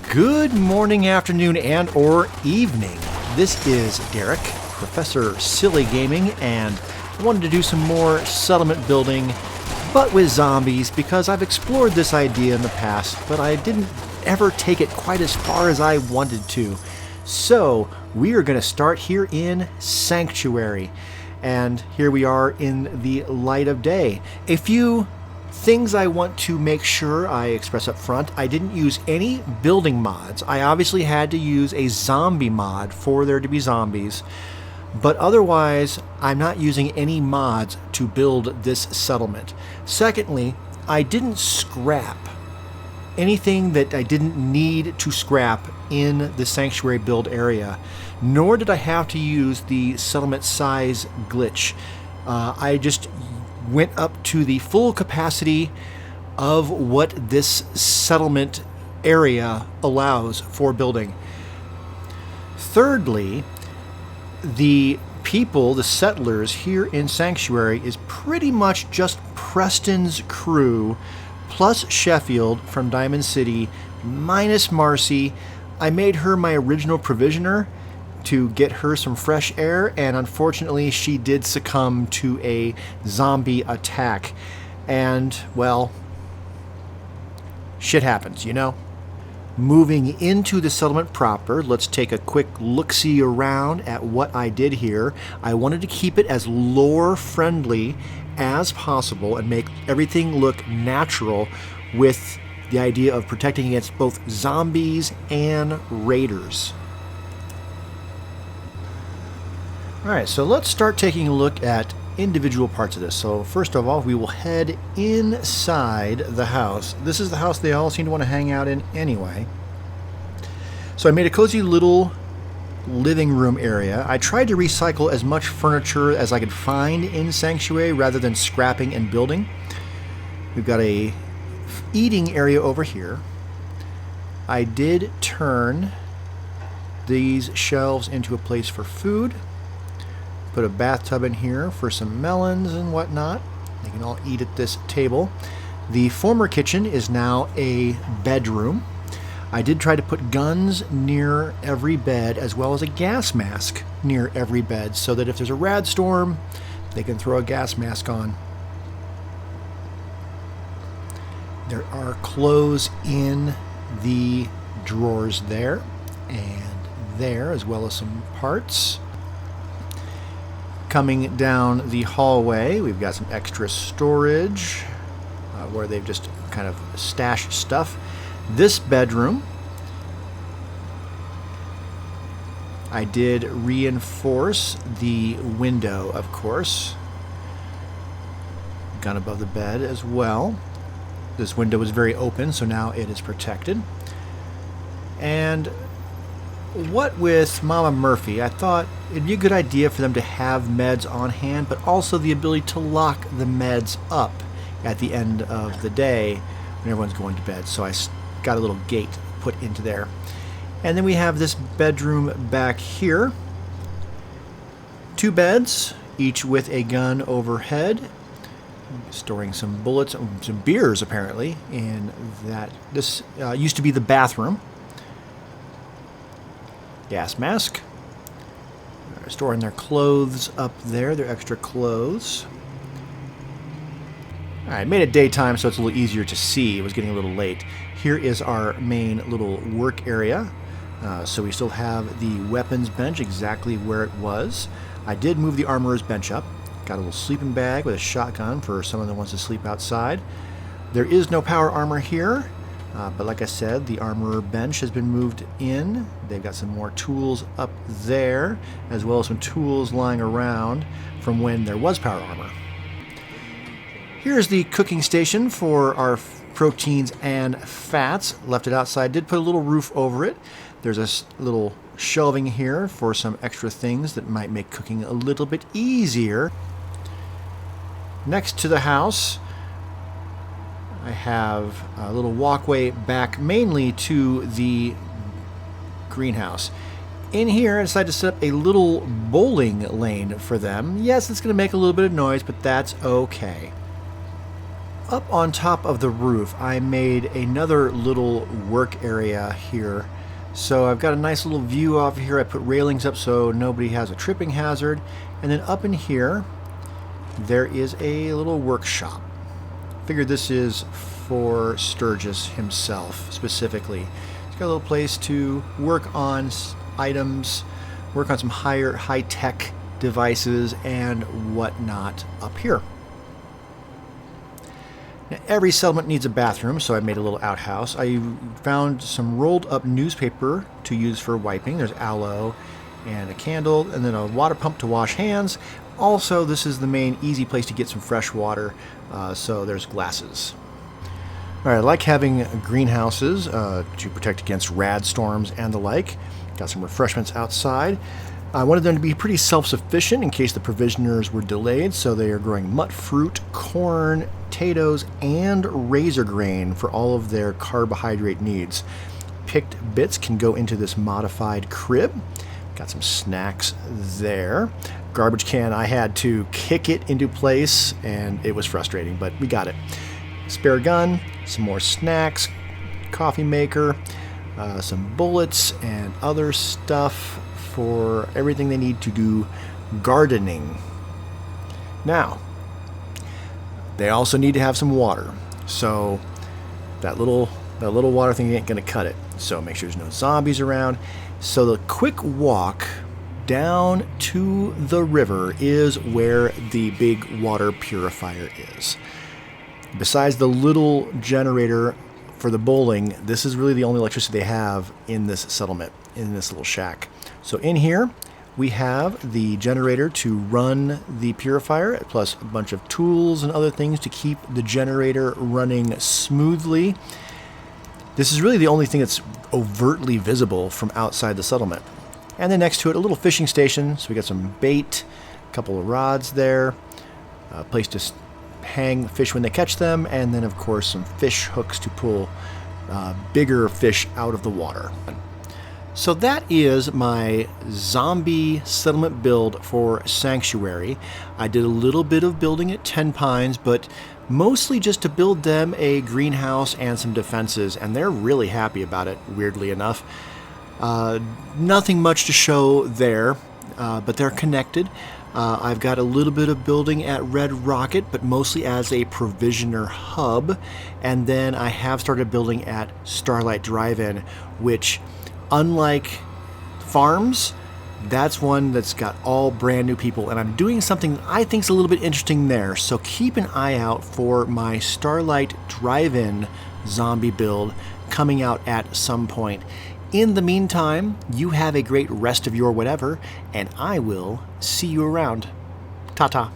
Good morning, afternoon, and or evening. This is Derek, Professor Silly Gaming, and I wanted to do some more settlement building, but with zombies, because I've explored this idea in the past, but I didn't ever take it quite as far as I wanted to. So we are going to start here in Sanctuary, and here we are in the light of day. A few things I want to make sure I express up front. I didn't use any building mods. I obviously had to use a zombie mod for there to be zombies, but otherwise I'm not using any mods to build this settlement. Secondly, I didn't scrap anything that I didn't need to scrap in the sanctuary build area, nor did I have to use the settlement size glitch. I just went up to the full capacity of what this settlement area allows for building. Thirdly, the people, the settlers here in Sanctuary is pretty much just Preston's crew plus Sheffield from Diamond City minus Marcy. I made her my original provisioner to get her some fresh air, and unfortunately she did succumb to a zombie attack. And, well, shit happens, you know? Moving into the settlement proper, let's take a quick look-see around at what I did here. I wanted to keep it as lore-friendly as possible and make everything look natural, with the idea of protecting against both zombies and raiders. Alright, so let's start taking a look at individual parts of this. So first of all, we will head inside the house. This is the house they all seem to want to hang out in anyway. So I made a cozy little living room area. I tried to recycle as much furniture as I could find in Sanctuary rather than scrapping and building. We've got a eating area over here. I did turn these shelves into a place for food. Put a bathtub in here for some melons and whatnot. They can all eat at this table. The former kitchen is now a bedroom. I did try to put guns near every bed, as well as a gas mask near every bed, so that if there's a rad storm, they can throw a gas mask on. There are clothes in the drawers there and there, as well as some parts. Coming down the hallway, we've got some extra storage where they've just kind of stashed stuff. This bedroom, I did reinforce the window, of course. Gun above the bed as well. This window was very open, so now it is protected. And what with Mama Murphy, I thought it'd be a good idea for them to have meds on hand, but also the ability to lock the meds up at the end of the day when everyone's going to bed. So I got a little gate put into there. And then we have this bedroom back here. 2 beds, each with a gun overhead. Storing some bullets, some beers apparently, in that. This used to be the bathroom. Gas mask. They're storing their clothes up there, their extra clothes. Alright, made it daytime so it's a little easier to see. It was getting a little late. Here is our main little work area. So we still have the weapons bench exactly where it was. I did move the armorer's bench up. Got a little sleeping bag with a shotgun for someone that wants to sleep outside. There is no power armor here. But like I said, the armorer bench has been moved in. They've got some more tools up there, as well as some tools lying around from when there was power armor. Here's the cooking station for our proteins and fats. Left it outside. Did put a little roof over it. There's a little shelving here for some extra things that might make cooking a little bit easier. Next to the house, I have a little walkway back mainly to the greenhouse. In here, I decided to set up a little bowling lane for them. Yes, it's going to make a little bit of noise, but that's okay. up on top of the roof, I made another little work area here. So I've got a nice little view off here. I put railings up so nobody has a tripping hazard. And then up in here, there is a little workshop. Figured this is for Sturgis himself specifically. He's got a little place to work on items, work on some high-tech devices and whatnot up here. Now, every settlement needs a bathroom, so I made a little outhouse. I found some rolled up newspaper to use for wiping. There's aloe and a candle, and then a water pump to wash hands. Also, this is the main easy place to get some fresh water, so there's glasses. All right, I like having greenhouses to protect against rad storms and the like. Got some refreshments outside. I wanted them to be pretty self-sufficient in case the provisioners were delayed, so they are growing mut fruit, corn, potatoes, and razor grain for all of their carbohydrate needs. Picked bits can go into this modified crib. Got some snacks there. Garbage can, I had to kick it into place, and it was frustrating, but we got it. Spare gun, some more snacks, coffee maker, some bullets, and other stuff for everything they need to do gardening. Now, they also need to have some water. So that little water thing ain't gonna cut it. So make sure there's no zombies around. So the quick walk down to the river is where the big water purifier is. Besides the little generator for the bowling, this is really the only electricity they have in this settlement, in this little shack. So in here, we have the generator to run the purifier, plus a bunch of tools and other things to keep the generator running smoothly. This is really the only thing that's overtly visible from outside the settlement. And then next to it, a little fishing station. So we got some bait, a couple of rods there, a place to hang fish when they catch them, and then of course some fish hooks to pull bigger fish out of the water. So that is my zombie settlement build for Sanctuary. I did a little bit of building at Ten Pines, but mostly just to build them a greenhouse and some defenses, and they're really happy about it, weirdly enough. Nothing much to show there, but they're connected. I've got a little bit of building at Red Rocket, but mostly as a provisioner hub. And then I have started building at Starlight Drive-In, which, unlike farms, that's one that's got all brand new people. And I'm doing something I think is a little bit interesting there. So keep an eye out for my Starlight Drive-In zombie build coming out at some point. In the meantime, you have a great rest of your whatever, and I will see you around. Ta-ta.